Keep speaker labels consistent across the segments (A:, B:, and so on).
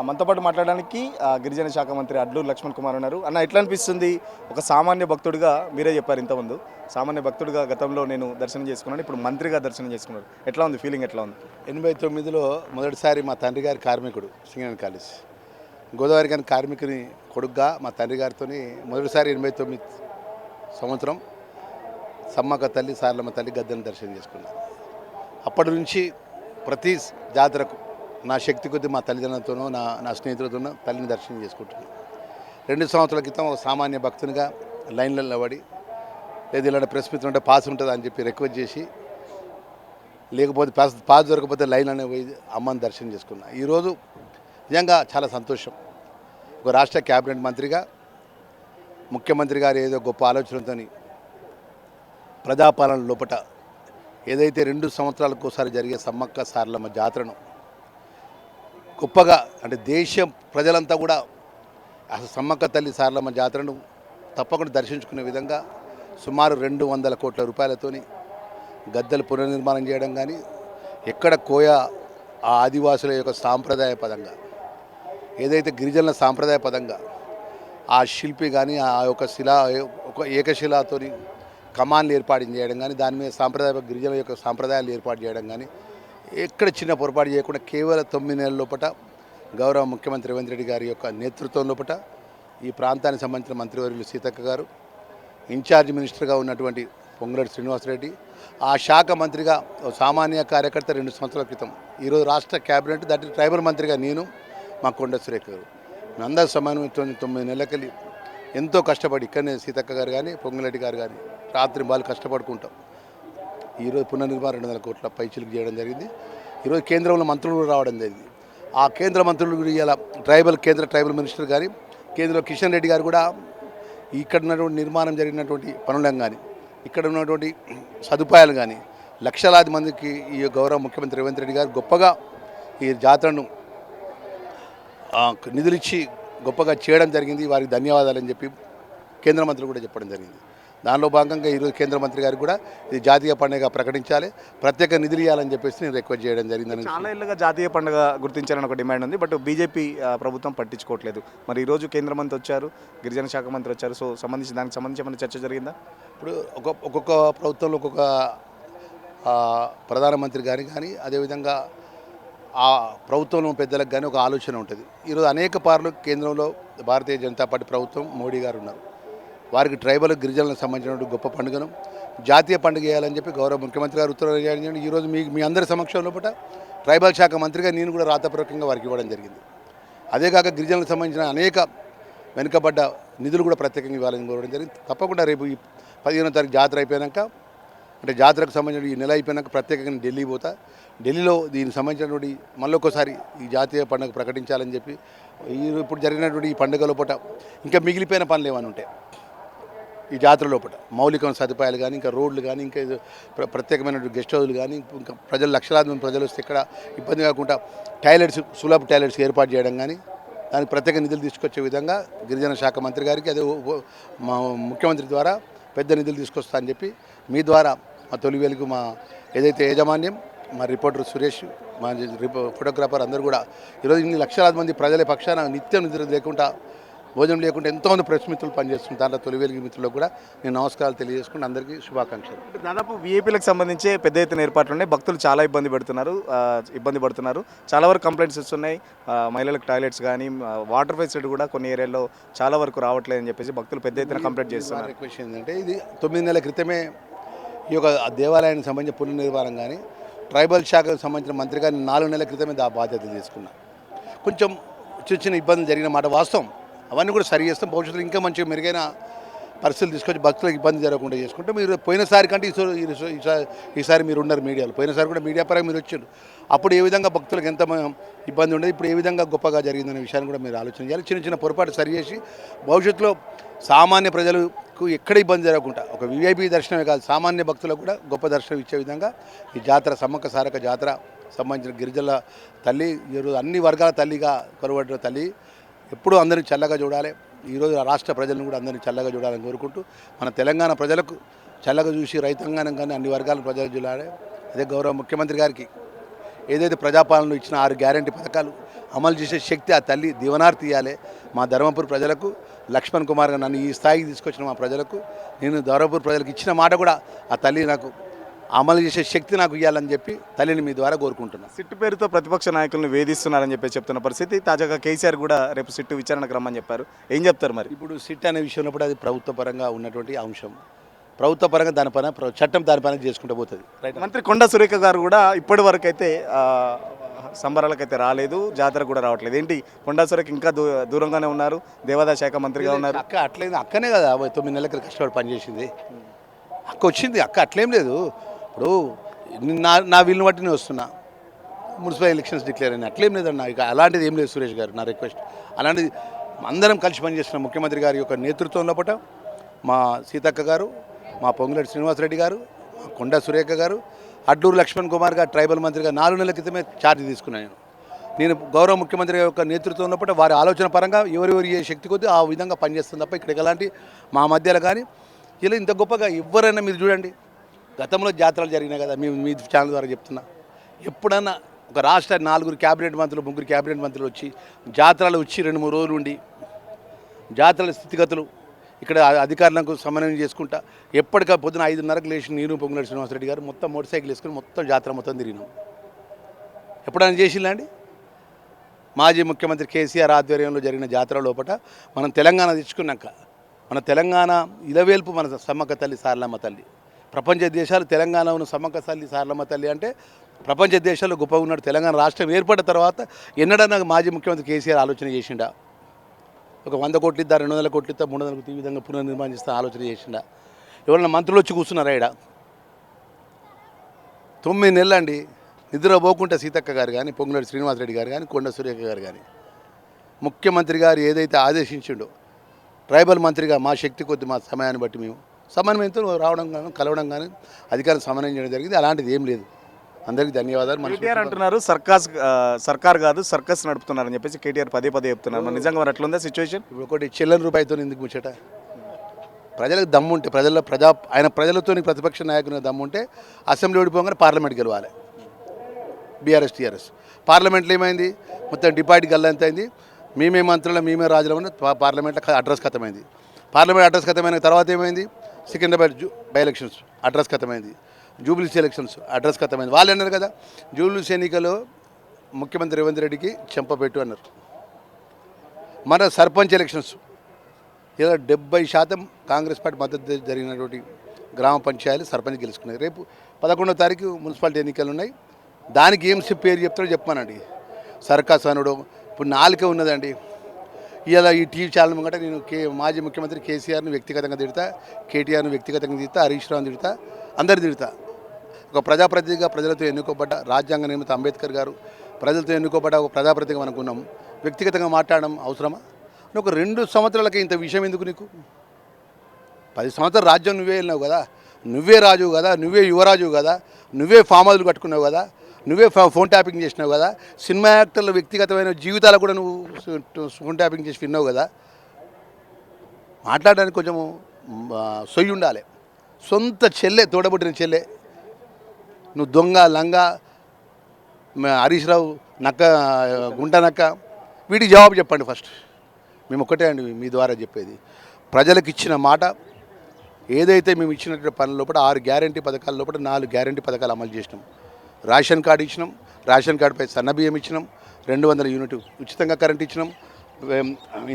A: మనతో పాటు మాట్లాడడానికి గిరిజన శాఖ మంత్రి అడ్లూరు లక్ష్మణ్ కుమార్ ఉన్నారు. అన్న ఎట్లా అనిపిస్తుంది? ఒక సామాన్య భక్తుడిగా మీరే చెప్పారు ఇంతకుముందు. సామాన్య భక్తుడిగా గతంలో నేను దర్శనం చేసుకున్నాను, ఇప్పుడు మంత్రిగా దర్శనం చేసుకున్నారు. ఎట్లా ఉంది ఫీలింగ్? ఎట్లా ఉంది?
B: 89లో మొదటిసారి మా తండ్రి గారి కార్మికుడు సింగరేణి కాలేజ్ గోదావరి గారి కార్మికుని కొడుకుగా మా తండ్రి గారితో మొదటిసారి 89 సంవత్సరం సమ్మక్క తల్లి సారలమ్మ తల్లి గద్దెను దర్శనం చేసుకున్నాను. అప్పటి నుంచి ప్రతి జాతరకు నా శక్తి కొద్దీ మా తల్లిదండ్రులతోనూ నా స్నేహితులతోనూ తల్లిని దర్శనం చేసుకుంటున్నాను. 2 సంవత్సరాల క్రితం ఒక సామాన్య భక్తునిగా లైన్లలో నిలబడి, లేదు ఇలాంటి ప్రెస్ మీట్ ఉంటే పాస్ ఉంటుంది అని చెప్పి రిక్వెస్ట్ చేసి, లేకపోతే పాస్ దొరకకపోతే లైన్ అనే పోయి అమ్మని దర్శనం చేసుకున్నా. ఈరోజు నిజంగా చాలా సంతోషం. ఒక రాష్ట్ర క్యాబినెట్ మంత్రిగా ముఖ్యమంత్రి గారు ఏదో గొప్ప ఆలోచనతో ప్రజాపాలన లోపట ఏదైతే 2 సంవత్సరాలకు ఒకసారి జరిగే సమ్మక్క సారలమ్మ జాతరను గొప్పగా, అంటే దేశం ప్రజలంతా కూడా అసలు సమ్మక్క తల్లి సారలమ్మ జాతరను తప్పకుండా దర్శించుకునే విధంగా సుమారు 200 కోట్ల రూపాయలతోని గద్దెలు పునర్నిర్మాణం చేయడం కానీ, ఎక్కడ కోయ ఆ ఆదివాసుల యొక్క సాంప్రదాయ పదంగా ఏదైతే గిరిజనుల సాంప్రదాయ పదంగా ఆ శిల్పి కానీ ఆ యొక్క ఒక ఏకశిలాతోని కమాన్లు ఏర్పాటు చేయడం కానీ, దాని మీద గిరిజనుల యొక్క సాంప్రదాయాలు ఏర్పాటు చేయడం కానీ, ఎక్కడ చిన్న పొరపాటు చేయకుండా కేవలం 9 నెలల లోపల గౌరవ ముఖ్యమంత్రి రేవంత్ రెడ్డి గారి యొక్క నేతృత్వం లోపల ఈ ప్రాంతానికి సంబంధించిన మంత్రివర్యులు సీతక్క గారు, ఇన్ఛార్జ్ మినిస్టర్గా ఉన్నటువంటి పొంగులేటి శ్రీనివాసరెడ్డి, ఆ శాఖ మంత్రిగా సామాన్య కార్యకర్త 2 సంవత్సరాల క్రితం, ఈరోజు రాష్ట్ర క్యాబినెట్ దట్ ట్రైబల్ మంత్రిగా నేను, మా కొండ సురేఖ గారు, మేమందరూ సమన్వయంతో 9 నెలలకెళ్ళి ఎంతో కష్టపడి ఇక్కడనే సీతక్క గారు కానీ పొంగులేటి గారు కానీ రాత్రి బాలు కష్టపడుకుంటాం. ఈరోజు పునర్నిర్మాణం 200 కోట్ల పైచిలకు చేయడం జరిగింది. ఈరోజు కేంద్రంలో మంత్రులు కూడా రావడం జరిగింది. ఆ కేంద్ర మంత్రులు కూడా ఇలా కేంద్ర ట్రైబల్ మినిస్టర్ కానీ కేంద్రంలో కిషన్ రెడ్డి గారు కూడా ఇక్కడ ఉన్నటువంటి నిర్మాణం జరిగినటువంటి పనులను కానీ, ఇక్కడ ఉన్నటువంటి సదుపాయాలు కానీ లక్షలాది మందికి ఈ గౌరవ ముఖ్యమంత్రి రేవంత్ రెడ్డి గారు గొప్పగా ఈ జాతరను నిధులిచ్చి గొప్పగా చేయడం జరిగింది. వారికి ధన్యవాదాలని చెప్పి కేంద్ర మంత్రులు కూడా చెప్పడం జరిగింది. దానిలో భాగంగా ఈరోజు కేంద్ర మంత్రి గారు కూడా ఇది జాతీయ పండుగగా ప్రకటించాలి, ప్రత్యేక నిధులు ఇవ్వాలని చెప్పేసి నేను రిక్వెస్ట్ చేయడం జరిగిందని.
A: చాలా ఏళ్ళుగా జాతీయ పండుగ గుర్తించాలని ఒక డిమాండ్ ఉంది, బట్ బీజేపీ ప్రభుత్వం పట్టించుకోవట్లేదు. మరి ఈరోజు కేంద్ర మంత్రి వచ్చారు, గిరిజన శాఖ మంత్రి వచ్చారు, సో దానికి సంబంధించి ఏమైనా చర్చ జరిగిందా?
B: ఇప్పుడు ఒక్కొక్క ప్రభుత్వంలో ఒక్కొక్క ప్రధానమంత్రి కానీ అదేవిధంగా ఆ ప్రభుత్వంలో పెద్దలకు కానీ ఒక ఆలోచన ఉంటుంది. ఈరోజు అనేక పార్లు కేంద్రంలో భారతీయ జనతా పార్టీ ప్రభుత్వం మోడీ గారు ఉన్నారు. వారికి ట్రైబల్ గిరిజనులకు సంబంధించిన గొప్ప పండుగను జాతీయ పండుగ చేయాలని చెప్పి గౌరవ ముఖ్యమంత్రి గారు ఉత్తర్వులు చేయండి. ఈరోజు మీ అందరి సమక్షంలో పూట ట్రైబల్ శాఖ మంత్రిగా నేను కూడా రాతపూర్వకంగా వారికి ఇవ్వడం జరిగింది. అదేకాక గిరిజనులకు సంబంధించిన అనేక వెనుకబడ్డ నిధులు కూడా ప్రత్యేకంగా ఇవ్వాలని కోరడం జరిగింది. తప్పకుండా రేపు ఈ 15వ తారీఖు జాతర అయిపోయాక, అంటే జాతరకు సంబంధించిన ఈ నెల అయిపోయాక ప్రత్యేకంగా ఢిల్లీ పోతా. ఢిల్లీలో దీనికి సంబంధించినటువంటి మళ్ళొకసారి ఈ జాతీయ పండుగ ప్రకటించాలని చెప్పి, ఇప్పుడు జరిగినటువంటి ఈ పండుగ లోపల ఇంకా మిగిలిపోయిన పనులు ఏమైనా ఉంటాయి ఈ జాతర లోపల, మౌలిక సదుపాయాలు కానీ, ఇంకా రోడ్లు కానీ, ఇంకా ప్రత్యేకమైన గెస్ట్ హౌస్లు కానీ, ఇంకా ప్రజలు లక్షలాది మంది ప్రజలు వస్తే ఇక్కడ ఇబ్బంది కాకుండా సులభ టాయిలెట్స్ ఏర్పాటు చేయడం కానీ, దానికి ప్రత్యేక నిధులు తీసుకొచ్చే విధంగా గిరిజన శాఖ మంత్రి గారికి అదే మా ముఖ్యమంత్రి ద్వారా పెద్ద నిధులు తీసుకొస్తా అని చెప్పి మీ ద్వారా మా తొలి వెలుగు మా ఏదైతే యాజమాన్యం, మా రిపోర్టర్ సురేష్, మా ఫోటోగ్రాఫర్ అందరూ కూడా ఈరోజు ఇన్ని లక్షలాది మంది ప్రజల పక్షాన నిత్యం నిద్ర లేకుండా, భోజనం లేకుండా ఎంతోమంది ప్రెస్ మిత్రులు పనిచేస్తుంది. దాంట్లో తొలి వెలుగు మిత్రులకు కూడా నేను నమస్కారాలు తెలియజేసుకుంటూ అందరికీ శుభాకాంక్షలు.
A: దాదాపు వీఐపీలకు సంబంధించి పెద్ద ఎత్తున ఏర్పాట్లు ఉన్నాయి. భక్తులు చాలా ఇబ్బంది పడుతున్నారు. చాలా వరకు కంప్లైంట్స్ వస్తున్నాయి. మహిళలకు టాయిలెట్స్ కానీ, వాటర్ ఫెసిలిటీ కూడా కొన్ని ఏరియాల్లో చాలా వరకు రావట్లేదని చెప్పేసి భక్తులు పెద్ద ఎత్తున కంప్లైంట్ చేస్తున్నారు.
B: రిక్వెస్ట్ ఏంటంటే, ఇది 9 నెలల క్రితమే ఈ యొక్క దేవాలయానికి సంబంధించిన పునర్నిర్మాణం కానీ, ట్రైబల్ శాఖకు సంబంధించిన మంత్రి గారిని 4 నెలల క్రితమే బాధ్యతలు తీసుకున్నా. కొంచెం చిన్న ఇబ్బందులు జరిగిన మాట వాస్తవం. అవన్నీ కూడా సరి చేస్తాం. భవిష్యత్తులో ఇంకా మంచిగా మెరుగైన పరిస్థితులు తీసుకొచ్చి భక్తులకు ఇబ్బంది జరగకుండా చేసుకుంటే, మీరు పోయినసారి కంటే ఈసారి మీరు ఉన్నారు మీడియాలో. పోయినసారి కూడా మీడియా పరంగా మీరు వచ్చారు. అప్పుడు ఏ విధంగా భక్తులకు ఎంత ఇబ్బంది ఉండేది, ఇప్పుడు ఏ విధంగా గొప్పగా జరిగిందనే విషయాన్ని కూడా మీరు ఆలోచన చేయాలి. చిన్న పొరపాటు సరి చేసి భవిష్యత్తులో సామాన్య ప్రజలకు ఎక్కడ ఇబ్బంది జరగకుండా, ఒక వీఐపీ దర్శనమే కాదు, సామాన్య భక్తులకు కూడా గొప్ప దర్శనం ఇచ్చే విధంగా ఈ జాతర, సమ్మక్క సారక్క జాతర సంబంధించిన గిరిజనుల తల్లి, ఈరోజు అన్ని వర్గాల తల్లిగా కొలువడ్డ తల్లి ఎప్పుడూ అందరినీ చల్లగా చూడాలి. ఈరోజు రాష్ట్ర ప్రజలను కూడా అందరినీ చల్లగా చూడాలని కోరుకుంటూ, మన తెలంగాణ ప్రజలకు చల్లగా చూసి రైతాంగానం కానీ అన్ని వర్గాల ప్రజలు చూడాలి. అదే గౌరవ ముఖ్యమంత్రి గారికి ఏదైతే ప్రజాపాలనలో ఇచ్చిన 6 గ్యారంటీ పథకాలు, అమలు చేసే శక్తి ఆ తల్లి దీవనార్తి ఇవ్వాలి. మా ధర్మపురి ప్రజలకు లక్ష్మణ్ కుమార్ గారు నన్ను ఈ స్థాయికి తీసుకొచ్చిన మా ప్రజలకు నేను ధర్మపురి ప్రజలకు ఇచ్చిన మాట కూడా ఆ తల్లి నాకు అమలు చేసే శక్తి నాకు ఇవ్వాలని చెప్పి తల్లిని మీ ద్వారా కోరుకుంటున్నాను.
A: సిట్టు పేరుతో ప్రతిపక్ష నాయకులను వేధిస్తున్నారని చెప్పి చెప్తున్న పరిస్థితి. తాజాగా కేసీఆర్ కూడా రేపు సిట్టు విచారణకు రమ్మని చెప్పారు. ఏం చెప్తారు మరి?
B: ఇప్పుడు సిట్ అనే విషయంలో కూడా అది ప్రభుత్వ పరంగా ఉన్నటువంటి అంశం. ప్రభుత్వ పరంగా దానిపైన చట్టం దానిపైన చేసుకుంటూ పోతుంది. రైట్.
A: మంత్రి కొండా సురేఖ గారు కూడా ఇప్పటి వరకు అయితే సంబరాలకైతే రాలేదు, జాతర కూడా రావట్లేదు. ఏంటి కొండా సురేఖ ఇంకా దూరంగానే ఉన్నారు, దేవాదాయ శాఖ మంత్రిగా ఉన్నారు.
B: అక్క అట్లేదు, అక్కనే కదా 9 నెలల క్రితం కష్టపడి పనిచేసింది. అక్క వచ్చింది, అక్క అట్లేం లేదు. ఇప్పుడు నా వీలుని బట్టి నేను వస్తున్నా, మున్సిపల్ ఎలక్షన్స్ డిక్లేర్ అయినా అట్లేం లేదన్న. ఇక అలాంటిది ఏం లేదు సురేష్ గారు, నా రిక్వెస్ట్. అలాంటిది అందరం కలిసి పనిచేస్తున్నాం. ముఖ్యమంత్రి గారి యొక్క నేతృత్వంలో పట మా సీతక్క గారు, మా పొంగులేటి శ్రీనివాసరెడ్డి గారు, మా కొండా సురేఖ గారు, అడ్లూరు లక్ష్మణ్ కుమార్ గారు ట్రైబల్ మంత్రిగా 4 నెలల క్రితమే ఛార్జ్ తీసుకున్నాను. నేను గౌరవ ముఖ్యమంత్రి యొక్క నేతృత్వంలో పట వారి ఆలోచన పరంగా ఎవరెవరు ఏ శక్తి కొద్దీ ఆ విధంగా పనిచేస్తుంది తప్ప ఇక్కడ ఎలాంటి మా మధ్యలో కానీ ఇలా ఇంత గొప్పగా ఎవరైనా మీరు చూడండి. గతంలో జాతరలు జరిగినాయి కదా, మీ ఛానల్ ద్వారా చెప్తున్నా. ఎప్పుడన్నా ఒక రాష్ట్ర 4 క్యాబినెట్ మంత్రులు 3 క్యాబినెట్ మంత్రులు వచ్చి జాతరలు వచ్చి 2-3 రోజులు ఉండి జాతరల స్థితిగతులు ఇక్కడ అధికారులకు సమన్వయం చేసుకుంటా ఎప్పటికా పొద్దున 5:30కు లేచి నేను పొంగులేటి శ్రీనివాసరెడ్డి గారు మొత్తం మోటార్ సైకిల్ వేసుకుని మొత్తం జాతర మొత్తం తిరిగినాం. ఎప్పుడైనా చేసిందా అండి? మాజీ ముఖ్యమంత్రి కేసీఆర్ ఆధ్వర్యంలో జరిగిన జాతర లోపల మనం తెలంగాణ తెచ్చుకున్నాక మన తెలంగాణ ఇలవేల్పు మన సమ్మక్క తల్లి సారలమ్మ తల్లి. ప్రపంచ దేశాలు తెలంగాణ ఉన్న సమ్మక్క తల్లి సారలమ్మ తల్లి అంటే ప్రపంచ దేశాల్లో గొప్పగా ఉన్నాడు. తెలంగాణ రాష్ట్రం ఏర్పడిన తర్వాత ఎన్నడన్నా మాజీ ముఖ్యమంత్రి కేసీఆర్ ఆలోచన చేసిండా? ఒక 100 కోట్లు ఇద్దా, 200 కోట్లు ఇద్దా, 300 కోట్లు ఈ విధంగా పునర్నిర్మాణం చేస్తా ఆలోచన చేసిండా? ఎవరైనా మంత్రులు వచ్చి కూర్చున్నారా? ఇక్కడ 9 నెలలు అండి నిద్రపోకుండా సీతక్క గారు కానీ, పొంగులేటి శ్రీనివాసరెడ్డి గారు కానీ, కొండ సురేఖ గారు కానీ ముఖ్యమంత్రి గారు ఏదైతే ఆదేశించిండో ట్రైబల్ మంత్రిగా మా శక్తి కొద్ది మా సమయాన్ని బట్టి మేము సమన్వయంతో రావడం కానీ కలవడం కానీ అధికారులు సమన్వయం చేయడం జరిగింది. అలాంటిది ఏం లేదు. అందరికీ ధన్యవాదాలు.
A: కేటీఆర్ అంటున్నారు సర్కార్ కాదు సర్కస్ నడుపుతున్నారని చెప్పేసి కేటీఆర్ పదే చెప్తున్నారు. మరి నిజంగా మరి అట్లుందా సిచ్యువేషన్?
B: ఇప్పుడు ఒకటి చెల్లని రూపాయితో ఎందుకు ముచ్చట? ప్రజలకు దమ్ముంటే ఆయన ప్రజలతో ప్రతిపక్ష నాయకుని దమ్ముంటే అసెంబ్లీ ఓడిపోగానే పార్లమెంట్ గెలవాలి. బీఆర్ఎస్ టీఆర్ఎస్ పార్లమెంట్లో ఏమైంది? మొత్తం డిపాజిట్ గల్లంత అయింది. మేమే మంత్రులు మేమే రాజులు అని పార్లమెంట్లో అడ్రస్ ఖతమైంది. పార్లమెంట్ అడ్రస్ ఖతమైన తర్వాత ఏమైంది? సికింద్రాబాద్ బై ఎలక్షన్స్ అడ్రస్ ఖతమైంది. జూబ్లీస్ ఎలక్షన్స్ అడ్రస్ ఖతమైంది. వాళ్ళు అన్నారు కదా జూబ్లీస్ ఎన్నికలో ముఖ్యమంత్రి రేవంత్ రెడ్డికి చెంపపెట్టు అన్నారు. మన సర్పంచ్ ఎలక్షన్స్ ఇలా 70% కాంగ్రెస్ పార్టీ మద్దతు జరిగినటువంటి గ్రామ పంచాయతీలు సర్పంచ్ గెలుచుకున్నాయి. రేపు 11వ తారీఖు మున్సిపాలిటీ ఎన్నికలు ఉన్నాయి. దానికి ఏం పేరు చెప్తారో చెప్పానండి. సర్కస్ అనుడు ఇప్పుడు 4 ఉన్నదండి. ఇలా ఈ టీవీ ఛానల్ ముంగట నేను మాజీ ముఖ్యమంత్రి కేసీఆర్ని వ్యక్తిగతంగా తిడతా, కేటీఆర్ని వ్యక్తిగతంగా తిడతా, హరీష్ రావుని తిడతా, అందరు తిడతా. ఒక ప్రజాప్రతినిధిగా ప్రజలతో ఎన్నుకోబడ్డ రాజ్యాంగ నిర్మిత అంబేద్కర్ గారు ప్రజలతో ఎన్నుకోబడ్డ ఒక ప్రజాప్రతినిధిగా మనకున్నాం. వ్యక్తిగతంగా మాట్లాడడం అవసరమా? ఒక 2 సంవత్సరాలకి ఇంత విషయం ఎందుకు నీకు? 10 సంవత్సరాలు రాజ్యం నువ్వే వెళ్ళినావు కదా, నువ్వే రాజు కదా, నువ్వే యువరాజు కదా, నువ్వే ఫామ్ హౌస్లు కట్టుకున్నావు కదా, నువ్వే ఫోన్ ట్యాపింగ్ చేసినావు కదా, సినిమా యాక్టర్ల వ్యక్తిగతమైన జీవితాలు కూడా నువ్వు ఫోన్ ట్యాపింగ్ చేసి విన్నావు కదా. మాట్లాడడానికి కొంచెం సొయ్యి ఉండాలి. సొంత చెల్లె, తోడబుట్టిన చెల్లె నువ్వు దొంగ లంగా హరీష్ రావు నక్క గుంట నక్క, వీటికి జవాబు చెప్పండి ఫస్ట్. మేము ఒక్కటే అండి మీ ద్వారా చెప్పేది, ప్రజలకు ఇచ్చిన మాట ఏదైతే మేము ఇచ్చినటువంటి పనుల లోపల 6 గ్యారంటీ పథకాల లోపల 4 గ్యారంటీ పథకాలు అమలు చేసినాం. రేషన్ కార్డు ఇచ్చినాం, రేషన్ కార్డుపై సన్నబియ్యం ఇచ్చినాం, 200 యూనిట్ ఉచితంగా కరెంట్ ఇచ్చినాం,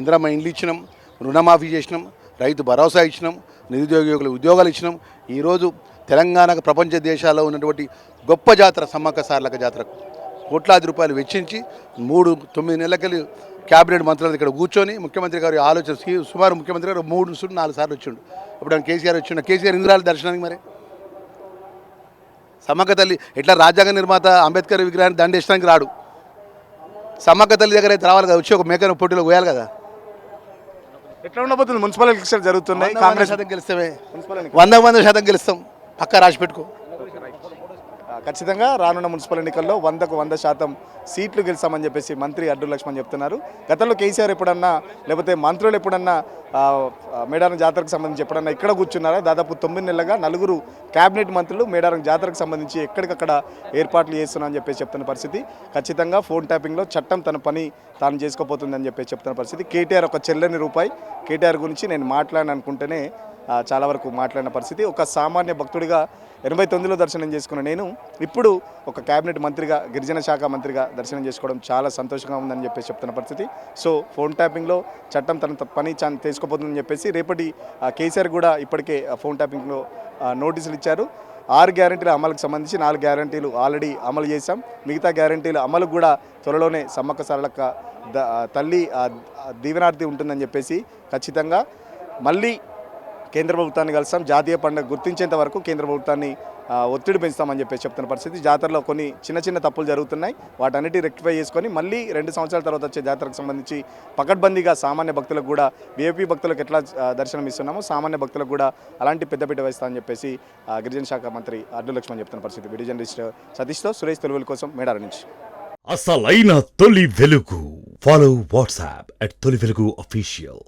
B: ఇందిరమ్మ ఇండ్లు ఇచ్చినాం, రుణమాఫీ చేసినాం, రైతు భరోసా ఇచ్చినాం, నిరుద్యోగులకు ఉద్యోగాలు ఇచ్చినాం. ఈరోజు తెలంగాణకు ప్రపంచ దేశాల్లో ఉన్నటువంటి గొప్ప జాతర సమ్మక్క సారలక్క జాతరకు కోట్లాది రూపాయలు వెచ్చించి 9 నెలలకెళ్ళి క్యాబినెట్ మంత్రులు ఇక్కడ కూర్చొని ముఖ్యమంత్రి గారి ఆలోచన సుమారు ముఖ్యమంత్రి గారు 3-4 సార్లు వచ్చిండు. ఇప్పుడు కేసీఆర్ వచ్చిండు. కేసీఆర్ ఇంద్రాల దర్శనానికి మరి సమ్మక్క తల్లి ఎట్లా రాజ్యాంగ నిర్మాత అంబేద్కర్ విగ్రహాన్ని దండేసడానికి రాడు. సమ్మక్క తల్లి దగ్గర అయితే రావాలి కదా, వచ్చి ఒక మేకను పోటీలో పోయాలి కదా.
A: ఎట్లా ఉండబోతుంది? మున్సిపల్ ఎలక్షన్ జరుగుతున్నాయి.
B: 100% గెలుస్తామే, 100% గెలుస్తాం. పక్కా రాసి పెట్టుకో.
A: ఖచ్చితంగా రానున్న మున్సిపల్ ఎన్నికల్లో 100కు 100% సీట్లు గెలుస్తామని చెప్పేసి మంత్రి అడ్డు లక్ష్మణ్ చెప్తున్నారు. గతంలో కేసీఆర్ ఎప్పుడన్నా లేకపోతే మంత్రులు ఎప్పుడన్నా మేడారం జాతరకు సంబంధించి ఎప్పుడన్నా ఇక్కడ కూర్చున్నారా? దాదాపు 9 నెలలుగా 4 క్యాబినెట్ మంత్రులు మేడారం జాతరకు సంబంధించి ఎక్కడికక్కడ ఏర్పాట్లు చేస్తున్నారని చెప్పేసి చెప్తున్న పరిస్థితి. ఖచ్చితంగా ఫోన్ ట్యాపింగ్లో చట్టం తన పని తాను చేసుకోబోతుందని చెప్పేసి చెప్తున్న పరిస్థితి. కేటీఆర్ ఒక చెల్లని రూపాయి కేటీఆర్ గురించి నేను మాట్లాడను అనుకుంటేనే చాలా వరకు మాట్లాడిన పరిస్థితి. ఒక సామాన్య భక్తుడిగా 89లో దర్శనం చేసుకున్న నేను ఇప్పుడు ఒక కేబినెట్ మంత్రిగా గిరిజన శాఖ మంత్రిగా దర్శనం చేసుకోవడం చాలా సంతోషంగా ఉందని చెప్పేసి చెప్తున్న పరిస్థితి. సో ఫోన్ ట్యాపింగ్లో చట్టం తన పని చేసుకోబోతుందని చెప్పేసి రేపటి కేసీఆర్ కూడా ఇప్పటికే ఫోన్ ట్యాపింగ్లో నోటీసులు ఇచ్చారు. 6 గ్యారెంటీల అమలుకు సంబంధించి 4 గ్యారెంటీలు ఆల్రెడీ అమలు చేశాం. మిగతా గ్యారెంటీల అమలు కూడా త్వరలోనే సమ్మక్క సారలక్క తల్లి దీవెనార్థి ఉంటుందని చెప్పేసి ఖచ్చితంగా మళ్ళీ కేంద్ర ప్రభుత్వాన్ని కలుస్తాం. జాతీయ పండుగ గుర్తించేంత వరకు కేంద్ర ప్రభుత్వాన్ని ఒత్తిడి పెంచుతామని చెప్పేసి చెప్తున్న పరిస్థితి. జాతరలో కొన్ని చిన్న తప్పులు జరుగుతున్నాయి, వాటన్నిటి రెక్టిఫై చేసుకొని మళ్ళీ 2 సంవత్సరాల తర్వాత వచ్చే జాతరకు సంబంధించి పకడ్బందీగా సామాన్య భక్తులకు కూడా వీఐపీ భక్తులకు ఎట్లా దర్శనం ఇస్తున్నామో సామాన్య భక్తులకు కూడా అలాంటి పెద్దపీట వేస్తామని చెప్పేసి గిరిజన శాఖ మంత్రి అడ్డు లక్ష్మణ్ చెప్తున్న పరిస్థితి. వీడియో జర్నలిస్ట్ సతీష్తో సురేష్ తెలుగుల కోసం మేడారం నుంచి.
C: అసలైన తొలి వెలుగు. ఫాలో వాట్సాప్ @తొలి వెలుగు అఫీషియల్.